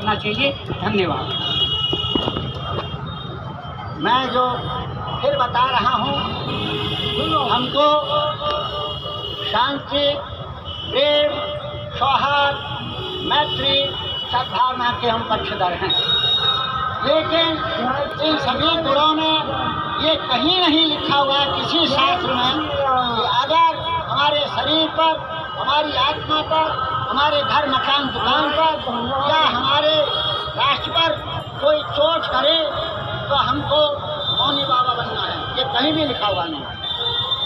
रखना चाहिए। धन्यवाद। मैं जो फिर बता रहा हूँ, हमको शांति, प्रेम, सौहार्द, मैत्री, सद्भावना के हम पक्षधर हैं। लेकिन इन सभी गुणों में ये कहीं नहीं लिखा हुआ किसी शास्त्र में कि अगर हमारे शरीर पर, हमारी आत्मा पर, हमारे घर मकान दुकान पर या हमारे राष्ट्र पर कोई चोट करे तो हमको मौनी बाबा बनना है। ये कहीं भी लिखा हुआ नहीं।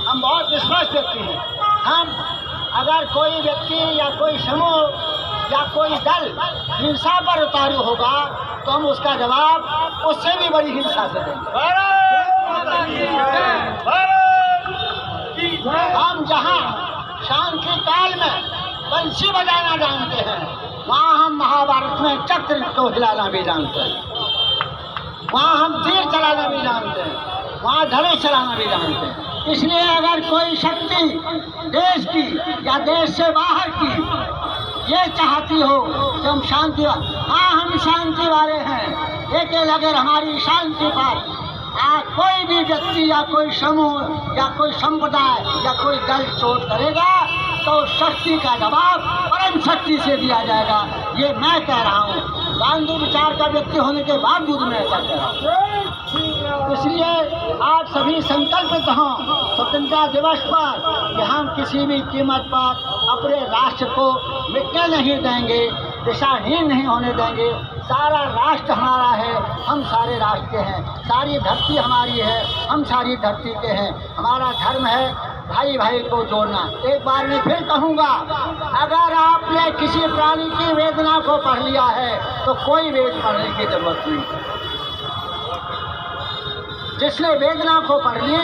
हम बहुत विश्वास व्यक्ति हैं। हम अगर कोई व्यक्ति या कोई समूह या कोई दल हिंसा पर उतारू होगा तो हम उसका जवाब उससे भी बड़ी हिंसा से देंगे। हम जहाँ शांति काल में बंसी बजाना जानते हैं, वहाँ हम महाभारत में चक्र को हिलाना भी जानते हैं, वहाँ हम तीर चलाना भी जानते हैं, वहाँ धनुष चलाना भी जानते हैं। इसलिए अगर कोई शक्ति देश की या देश से बाहर की ये चाहती हो कि हम शांति, हाँ हम शांति वाले हैं, लेकिन अगर हमारी शांति पर कोई भी व्यक्ति या कोई समूह या कोई संप्रदाय या कोई दल चोट करेगा तो शक्ति का जवाब परम शक्ति से दिया जाएगा। ये मैं कह रहा हूँ, गांधी विचार का व्यक्ति होने के बावजूद मैं ऐसा कह रहा हूँ। इसलिए आप सभी संकल्पित हों स्वतंत्रता दिवस पर कि हम किसी भी कीमत पर अपने राष्ट्र को मिटने नहीं देंगे, दिशाहीन नहीं होने देंगे। सारा राष्ट्र हमारा है, हम सारे राष्ट्र के हैं, सारी धरती हमारी है, हम सारी धरती के हैं। हमारा धर्म है भाई भाई को जोड़ना। एक बार मैं फिर कहूँगा, अगर आपने किसी प्राणी की वेदना को पढ़ लिया है तो कोई वेद पढ़ने की जरूरत नहीं। जिसने वेदना को पढ़ ली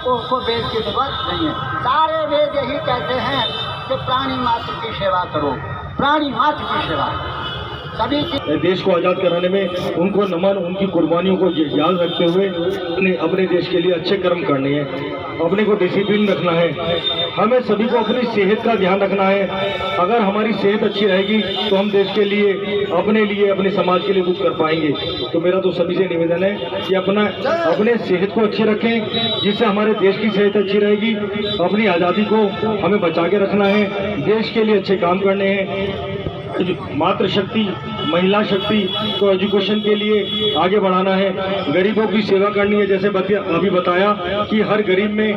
उसको वेद की जरूरत नहीं है। सारे वेद यही कहते हैं कि प्राणी मात्र की सेवा करो, प्राणी मात्र की सेवा करो। सभी देश को आज़ाद कराने में उनको नमन, उनकी कुर्बानियों को याद रखते हुए अपने देश के लिए अच्छे कर्म करने हैं। अपने को डिसिप्लिन रखना है। हमें सभी को अपनी सेहत का ध्यान रखना है। अगर हमारी सेहत अच्छी रहेगी तो हम देश के लिए, अपने समाज के लिए कुछ कर पाएंगे। तो मेरा तो सभी से निवेदन है कि अपने सेहत को अच्छे रखें, जिससे हमारे देश की सेहत अच्छी रहेगी। अपनी आज़ादी को हमें बचा के रखना है, देश के लिए अच्छे काम करने हैं। मातृशक्ति, महिला शक्ति को एजुकेशन के लिए आगे बढ़ाना है, गरीबों की सेवा करनी है। जैसे अभी बताया कि हर गरीब में,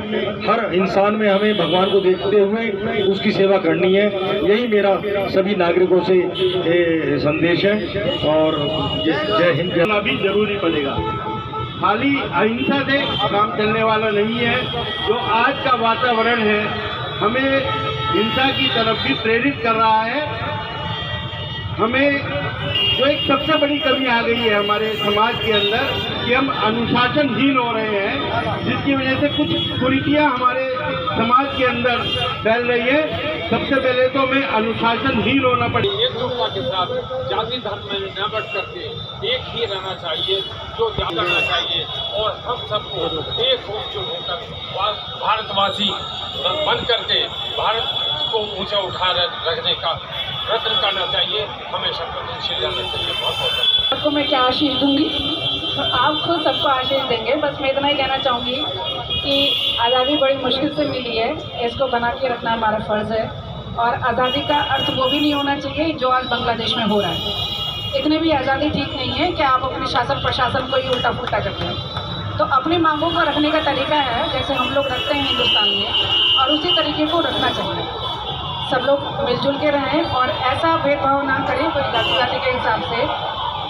हर इंसान में हमें भगवान को देखते हुए उसकी सेवा करनी है। यही मेरा सभी नागरिकों से संदेश है। और जय हिंद। भी जरूरी पड़ेगा, खाली अहिंसा से काम चलने वाला नहीं है। जो आज का वातावरण है हमें हिंसा की तरफ भी प्रेरित कर रहा है। हमें जो एक सबसे बड़ी कमी आ गई है हमारे समाज के अंदर कि हम अनुशासनहीन हो रहे हैं, जिसकी वजह से कुछ कुरीतियां हमारे समाज के अंदर फैल रही है। सबसे पहले तो हमें अनुशासनहीन होना पड़ेगा। एकजुटता के साथ जाति धर्म में न बढ़ करके एक ही रहना चाहिए, जो करना चाहिए। और हम सबको एक होकर भारतवासी बन करके भारत को ऊंचा उठा रखने का प्रयत्न करना चाहिए। हमें संवेदनशील रहना चाहिए। बहुत बहुत आपको मैं क्या आशीष दूंगी, तो आप खुद सबको आशीष देंगे। बस मैं इतना ही कहना चाहूँगी कि आज़ादी बड़ी मुश्किल से मिली है, इसको बना के रखना हमारा फ़र्ज़ है। और आज़ादी का अर्थ वो भी नहीं होना चाहिए जो आज बांग्लादेश में हो रहा है। इतने भी आज़ादी ठीक नहीं है कि आप अपने शासन प्रशासन को ही उल्टा पुल्टा करते हैं। तो अपनी मांगों को रखने का तरीका है जैसे हम लोग रखते हैं हिंदुस्तान में, और उसी तरीके को रखना चाहिए। सब लोग मिलजुल के रहें और ऐसा भेदभाव ना करें कोई जाति के हिसाब से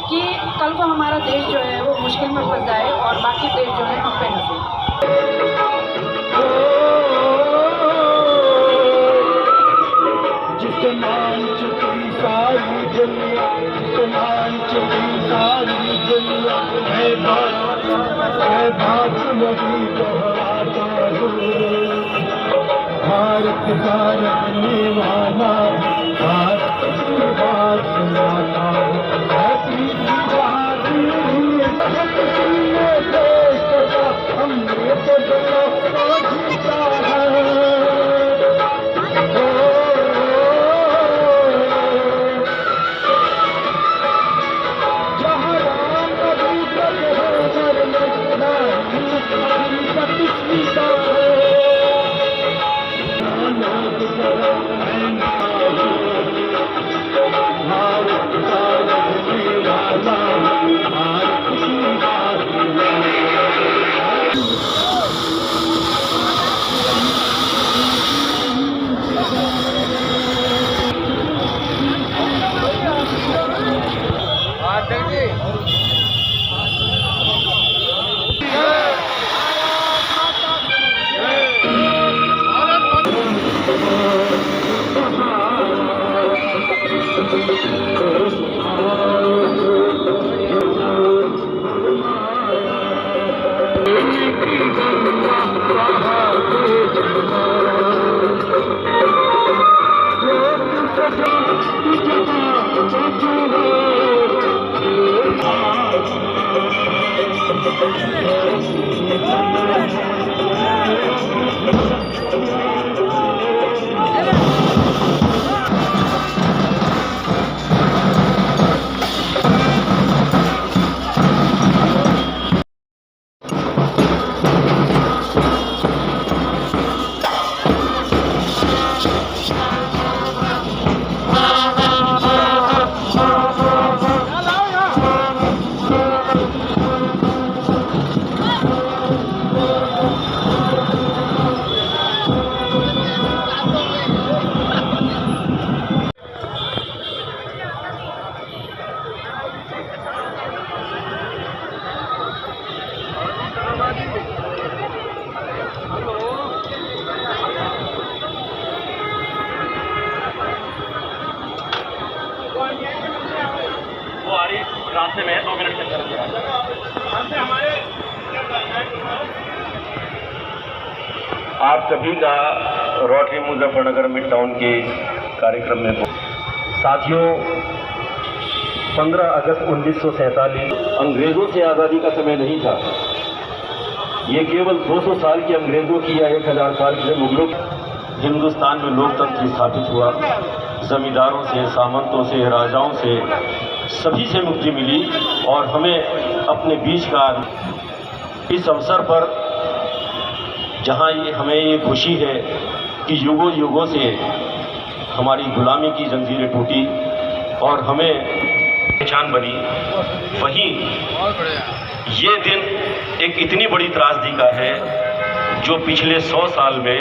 कि कल को हमारा देश जो है वो मुश्किल में फंस जाए और बाकी देश जो है हम पे हंसे। जिसे मान चुकी सारी दुनिया, जिसे मान चुकी सारी दुनिया, है बात नबी दोहराता हूँ। भारत का रखने वाला, भारत की बात सुनाता हूँ। देश का हमने तो जीता है। वो आ रही रास्ते में है, 2 मिनट के अंदर। आप सभी का रोटरी मुजफ्फरनगर मिड टाउन के कार्यक्रम में साथियों, 15 अगस्त 1947 अंग्रेजों से आज़ादी का समय नहीं था। ये केवल 200 साल की अंग्रेजों की या 1000 साल के मुगलों हिंदुस्तान में लोकतंत्र स्थापित हुआ। जमींदारों से, सामंतों से, राजाओं से, सभी से मुक्ति मिली और हमें अपने बीच का इस अवसर पर जहां हमें ये खुशी है कि युगों युगों से हमारी गुलामी की जंजीरें टूटी और हमें पहचान बनी, वहीं ये दिन एक इतनी बड़ी त्रासदी का है जो पिछले 100 साल में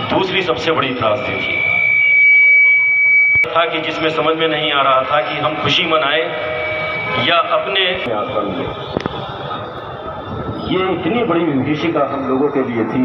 दूसरी सबसे बड़ी त्रासदी थी कि जिसमें समझ में नहीं आ रहा था कि हम खुशी मनाएं या अपने आसमान में। ये इतनी बड़ी विभीषिका हम लोगों के लिए थी